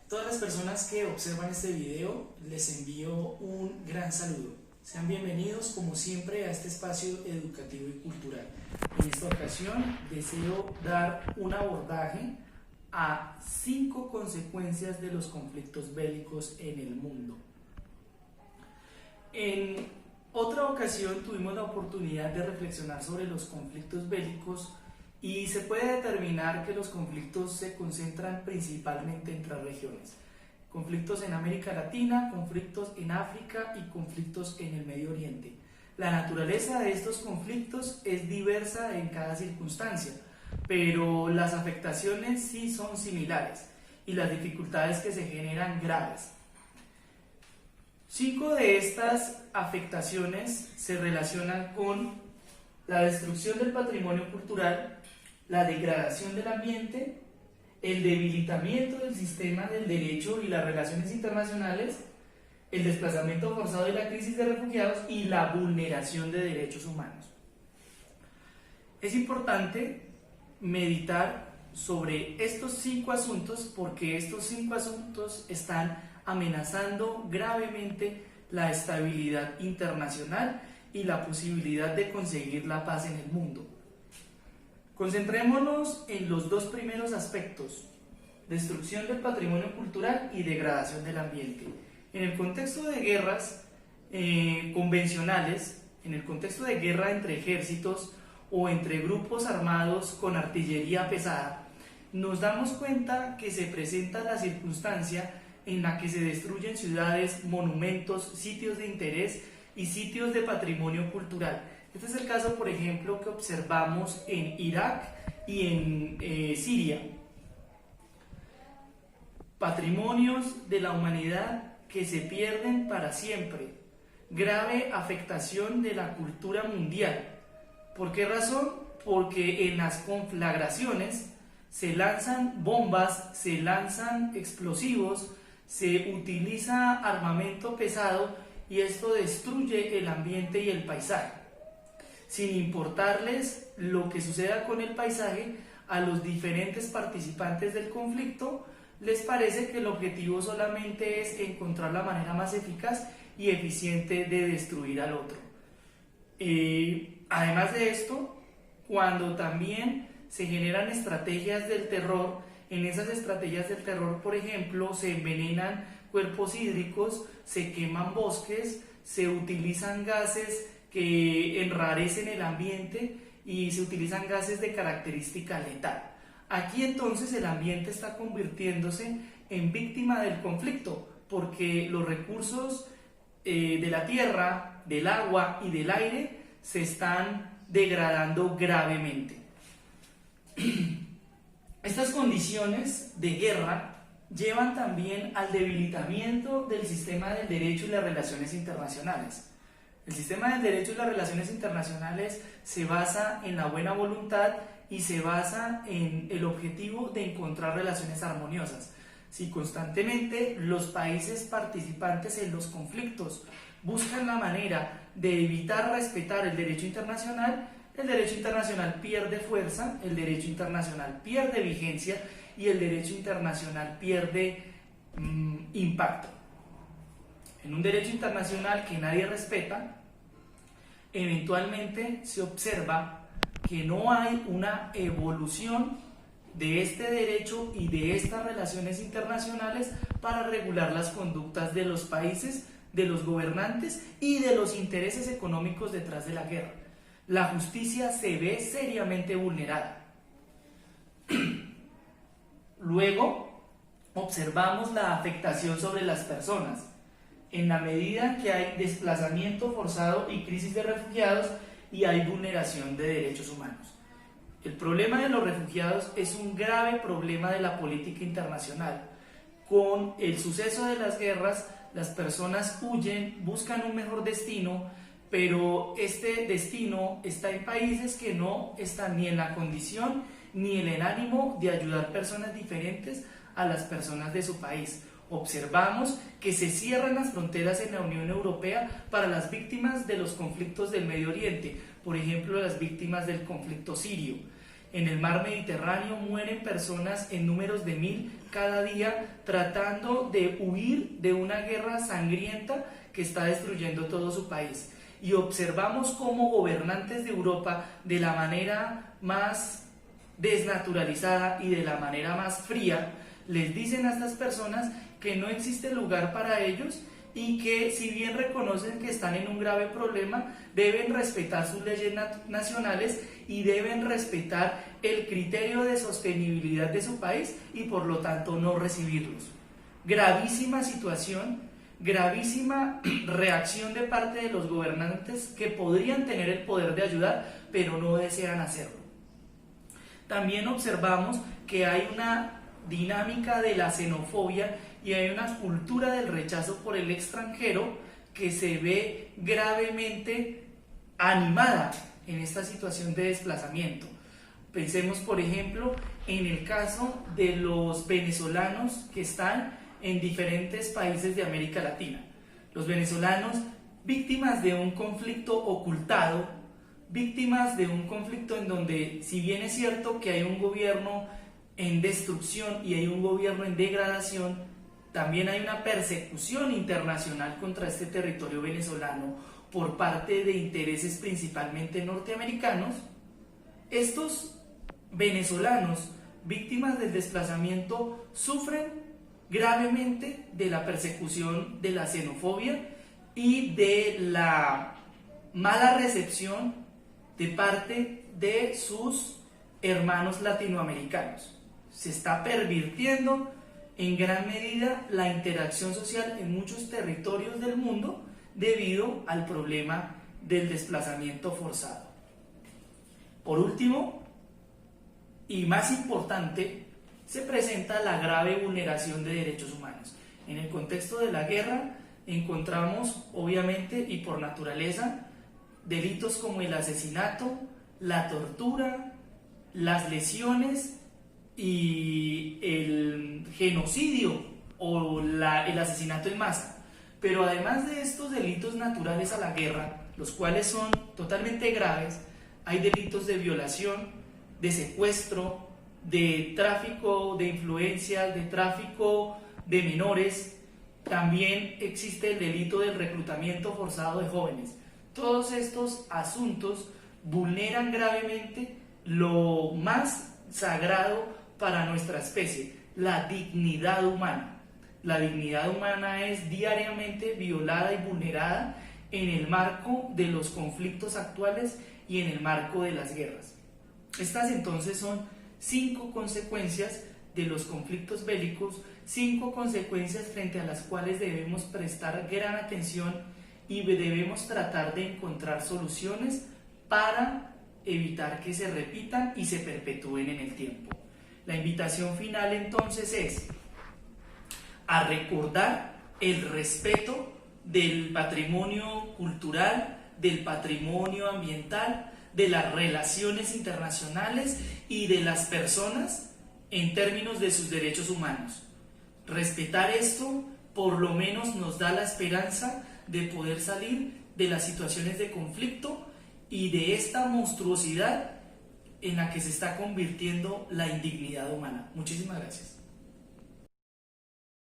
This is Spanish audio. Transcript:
Todas las personas que observan este video les envío un gran saludo. Sean bienvenidos como siempre a este espacio educativo y cultural. En esta ocasión deseo dar un abordaje a 5 consecuencias de los conflictos bélicos en el mundo. En otra ocasión tuvimos la oportunidad de reflexionar sobre los conflictos bélicos y se puede determinar que los conflictos se concentran principalmente en 3 regiones. Conflictos en América Latina, conflictos en África y conflictos en el Medio Oriente. La naturaleza de estos conflictos es diversa en cada circunstancia, pero las afectaciones sí son similares y las dificultades que se generan graves. 5 de estas afectaciones se relacionan con la destrucción del patrimonio cultural, la degradación del ambiente, el debilitamiento del sistema del derecho y las relaciones internacionales, el desplazamiento forzado y la crisis de refugiados y la vulneración de derechos humanos. Es importante meditar sobre estos 5 asuntos porque estos 5 asuntos están amenazando gravemente la estabilidad internacional y la posibilidad de conseguir la paz en el mundo. Concentrémonos en los 2 primeros aspectos: destrucción del patrimonio cultural y degradación del ambiente. En el contexto de guerras convencionales, en el contexto de guerra entre ejércitos o entre grupos armados con artillería pesada, nos damos cuenta que se presenta la circunstancia en la que se destruyen ciudades, monumentos, sitios de interés y sitios de patrimonio cultural. Este es el caso, por ejemplo, que observamos en Irak y en Siria. Patrimonios de la humanidad que se pierden para siempre. Grave afectación de la cultura mundial. ¿Por qué razón? Porque en las conflagraciones se lanzan bombas, se lanzan explosivos, se utiliza armamento pesado y esto destruye el ambiente y el paisaje. Sin importarles lo que suceda con el paisaje, a los diferentes participantes del conflicto les parece que el objetivo solamente es encontrar la manera más eficaz y eficiente de destruir al otro. Además de esto, cuando también se generan estrategias del terror, en esas estrategias del terror, por ejemplo, se envenenan cuerpos hídricos, se queman bosques, se utilizan gases que enrarecen el ambiente y se utilizan gases de característica letal. Aquí entonces el ambiente está convirtiéndose en víctima del conflicto porque los recursos de la tierra, del agua y del aire se están degradando gravemente. Estas condiciones de guerra llevan también al debilitamiento del sistema del derecho y las relaciones internacionales. El sistema del derecho y las relaciones internacionales se basa en la buena voluntad y se basa en el objetivo de encontrar relaciones armoniosas. Si constantemente los países participantes en los conflictos buscan la manera de evitar respetar el derecho internacional pierde fuerza, el derecho internacional pierde vigencia y el derecho internacional pierde impacto. En un derecho internacional que nadie respeta, eventualmente se observa que no hay una evolución de este derecho y de estas relaciones internacionales para regular las conductas de los países, de los gobernantes y de los intereses económicos detrás de la guerra. La justicia se ve seriamente vulnerada. Luego, observamos la afectación sobre las personas. En la medida que hay desplazamiento forzado y crisis de refugiados y hay vulneración de derechos humanos. El problema de los refugiados es un grave problema de la política internacional. Con el suceso de las guerras, las personas huyen, buscan un mejor destino, pero este destino está en países que no están ni en la condición ni en el ánimo de ayudar personas diferentes a las personas de su país. Observamos que se cierran las fronteras en la Unión Europea para las víctimas de los conflictos del Medio Oriente, por ejemplo, las víctimas del conflicto sirio. En el mar Mediterráneo mueren personas en números de 1000 cada día tratando de huir de una guerra sangrienta que está destruyendo todo su país. Y observamos cómo gobernantes de Europa, de la manera más desnaturalizada y de la manera más fría, les dicen a estas personas que no existe lugar para ellos y que, si bien reconocen que están en un grave problema, deben respetar sus leyes nacionales y deben respetar el criterio de sostenibilidad de su país y por lo tanto no recibirlos. Gravísima situación, gravísima reacción de parte de los gobernantes que podrían tener el poder de ayudar, pero no desean hacerlo. También observamos que hay una dinámica de la xenofobia y hay una cultura del rechazo por el extranjero que se ve gravemente animada en esta situación de desplazamiento. Pensemos, por ejemplo, en el caso de los venezolanos que están en diferentes países de América Latina. Los venezolanos, víctimas de un conflicto ocultado, víctimas de un conflicto en donde, si bien es cierto que hay un gobierno en destrucción y hay un gobierno en degradación, también hay una persecución internacional contra este territorio venezolano por parte de intereses principalmente norteamericanos. Estos venezolanos, víctimas del desplazamiento, sufren gravemente de la persecución, de la xenofobia y de la mala recepción de parte de sus hermanos latinoamericanos. Se está pervirtiendo en gran medida la interacción social en muchos territorios del mundo debido al problema del desplazamiento forzado. Por último, y más importante, se presenta la grave vulneración de derechos humanos. En el contexto de la guerra encontramos, obviamente y por naturaleza, delitos como el asesinato, la tortura, las lesiones y el genocidio o el asesinato en masa. Pero además de estos delitos naturales a la guerra, los cuales son totalmente graves, hay delitos de violación, de secuestro, de tráfico de influencias, de tráfico de menores. También existe el delito del reclutamiento forzado de jóvenes. Todos estos asuntos vulneran gravemente lo más sagrado para nuestra especie, la dignidad humana. La dignidad humana es diariamente violada y vulnerada en el marco de los conflictos actuales y en el marco de las guerras. Estas entonces son 5 consecuencias de los conflictos bélicos, 5 consecuencias frente a las cuales debemos prestar gran atención y debemos tratar de encontrar soluciones para evitar que se repitan y se perpetúen en el tiempo. La invitación final entonces es a recordar el respeto del patrimonio cultural, del patrimonio ambiental, de las relaciones internacionales y de las personas en términos de sus derechos humanos. Respetar esto por lo menos nos da la esperanza de poder salir de las situaciones de conflicto y de esta monstruosidad en la que se está convirtiendo la indignidad humana. Muchísimas gracias.